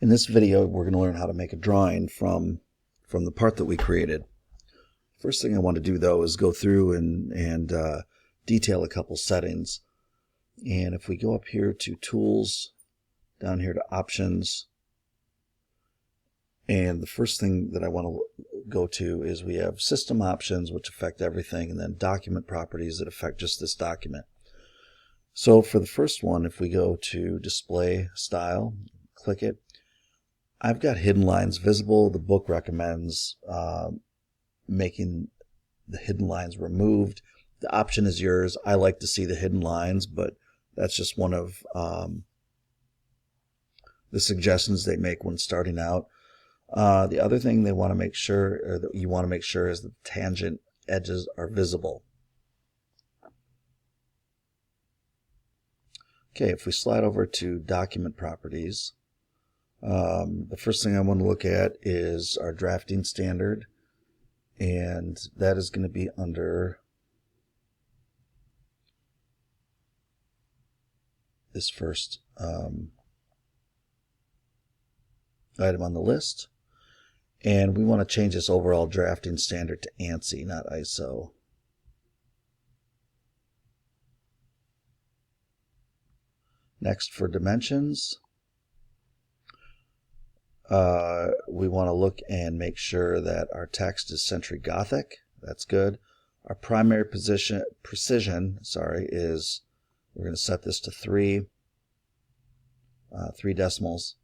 In this video, we're going to learn how to make a drawing from the part that we created. First thing I want to do, though, is go through and detail a couple settings. And if we go up here to Tools, down here to Options, and the first thing that I want to go to is we have System Options, which affect everything, and then Document Properties that affect just this document. So for the first one, if we go to Display Style, click it, I've got hidden lines visible. The book recommends making the hidden lines removed. The option is yours. I like to see the hidden lines, but that's just one of the suggestions they make when starting out. The other thing they want to make sure, or that you want to make sure, is that the tangent edges are visible. Okay, if we slide over to Document Properties, the first thing I want to look at is our drafting standard, and that is going to be under this first item on the list, and we want to change this overall drafting standard to ANSI, not ISO. Next, for dimensions, we want to look and make sure that our text is Century Gothic. That's good. Our primary precision, is we're going to set this to 3 decimals.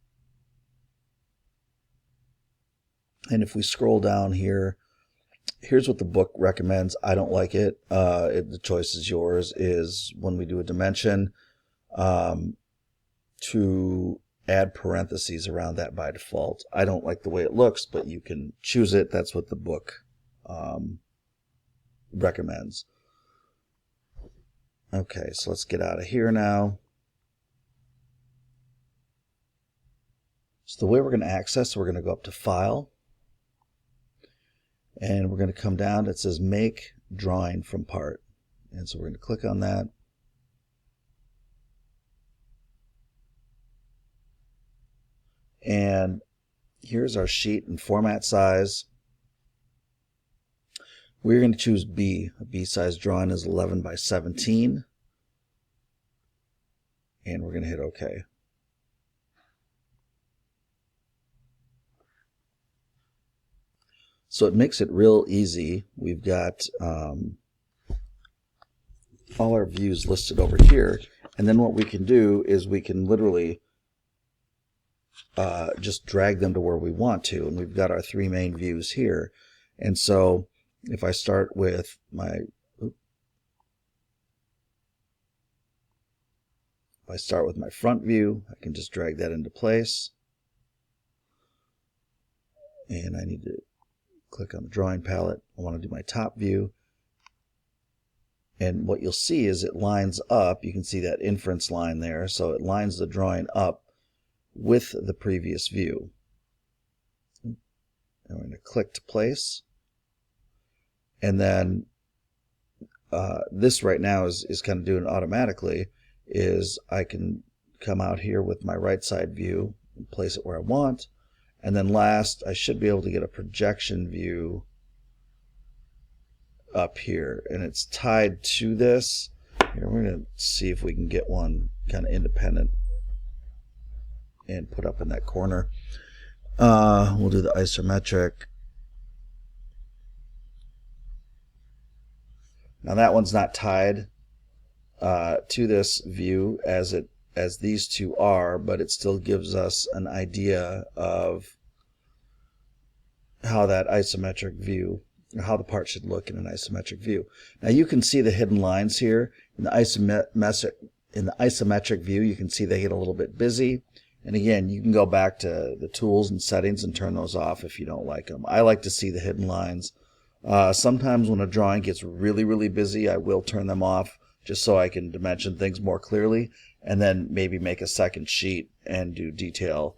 And if we scroll down here, here's what the book recommends. I don't like it. The choice is yours. Is when we do a dimension, to add parentheses around that by default. I don't like the way it looks, but you can choose it. That's what the book recommends. Okay, so let's get out of here now. So the way we're going to access, we're going to go up to File, and we're going to come down. It says Make Drawing from Part, and so we're going to click on that. And here's our sheet and format size. We're going to choose B. A B size drawing is 11 by 17. And we're going to hit OK. So it makes it real easy. We've got all our views listed over here. And then what we can do is we can literally just drag them to where we want to, and we've got our 3 main views here. And so if I start with my front view, I can just drag that into place, and I need to click on the drawing palette. I want to do my top view, and what you'll see is it lines up. You can see that inference line there, so it lines the drawing up with the previous view. And we're going to click to place, and then this right now is kind of doing it automatically. Is I can come out here with my right side view and place it where I want, and then last I should be able to get a projection view up here, and it's tied to this. Here, we're going to see if we can get one kind of independent and put up in that corner. We'll do the isometric. Now that one's not tied to this view as these two are, but it still gives us an idea of how that isometric view, or how the part should look in an isometric view. Now you can see the hidden lines here in the isometric view. You can see they get a little bit busy. And again, you can go back to the tools and settings and turn those off if you don't like them. I like to see the hidden lines. Sometimes when a drawing gets really, really busy, I will turn them off just so I can dimension things more clearly, and then maybe make a second sheet and do details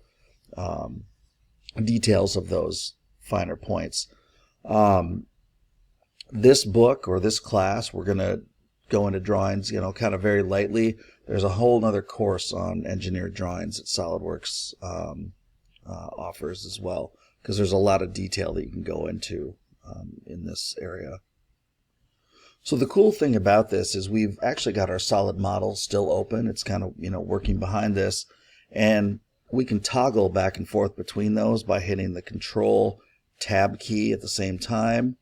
of those finer points. This book or this class, we're going to go into drawings, kind of very lightly. There's a whole other course on engineered drawings at SolidWorks offers as well, because there's a lot of detail that you can go into in this area. So the cool thing about this is we've actually got our solid model still open. It's kind of, working behind this, and we can toggle back and forth between those by hitting the Control Tab key at the same time.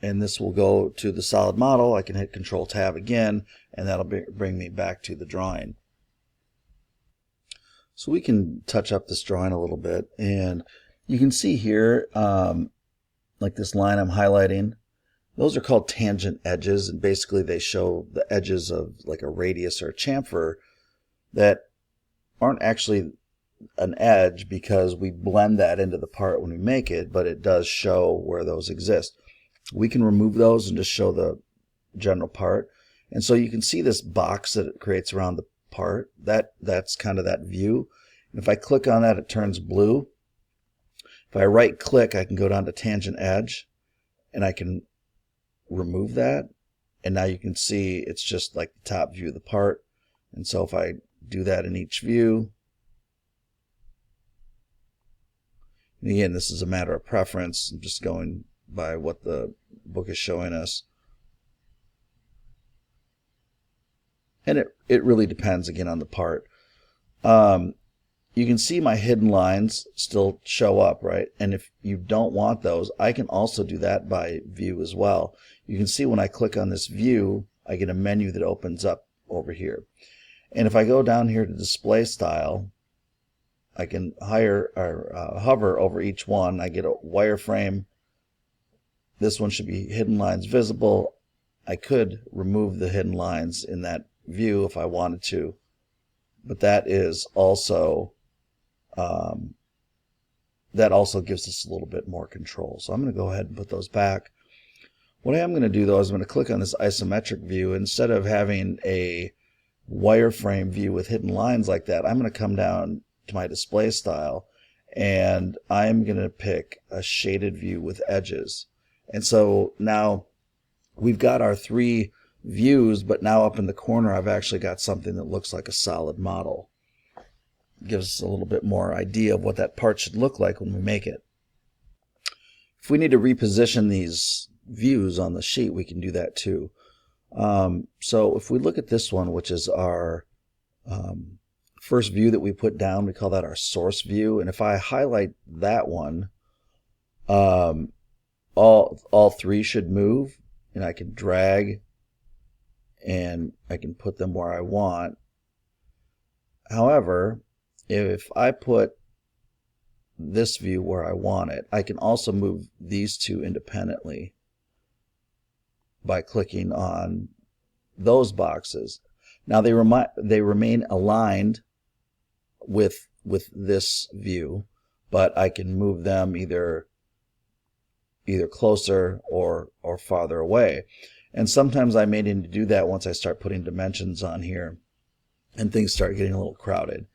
And this will go to the solid model. I can hit Control Tab again, and that'll bring me back to the drawing. So we can touch up this drawing a little bit, and you can see here, like this line I'm highlighting, those are called tangent edges, and basically they show the edges of like a radius or a chamfer that aren't actually an edge because we blend that into the part when we make it, but it does show where those exist. We can remove those and just show the general part. And so you can see this box that it creates around the part. That's kind of that view. And if I click on that, it turns blue. If I right click, I can go down to tangent edge and I can remove that. And now you can see it's just like the top view of the part. And so if I do that in each view, and again, this is a matter of preference. I'm just going by what the book is showing us. And it really depends again on the part. You can see my hidden lines still show up, right? And if you don't want those, I can also do that by view as well. You can see when I click on this view, I get a menu that opens up over here. And if I go down here to display style, I can hover over each one. I get a wireframe. This one should be hidden lines visible. I could remove the hidden lines in that view if I wanted to, but that is also that also gives us a little bit more control. So I'm going to go ahead and put those back. What I am going to do though is I'm going to click on this isometric view. Instead of having a wireframe view with hidden lines like that, I'm going to come down to my display style and I'm going to pick a shaded view with edges. And so now we've got our three views, but now up in the corner I've actually got something that looks like a solid model. It gives us a little bit more idea of what that part should look like when we make it. If we need to reposition these views on the sheet, we can do that too. So if we look at this one, which is our first view that we put down, we call that our source view. And if I highlight that one, all three should move, and I can drag and I can put them where I want. However, if I put this view where I want it, I can also move these two independently by clicking on those boxes. Now they remain aligned with this view, but I can move them either closer or farther away. And sometimes I may need to do that once I start putting dimensions on here and things start getting a little crowded.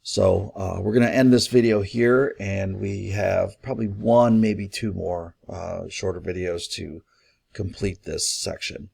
So we're going to end this video here, and we have probably one, maybe two more shorter videos to complete this section.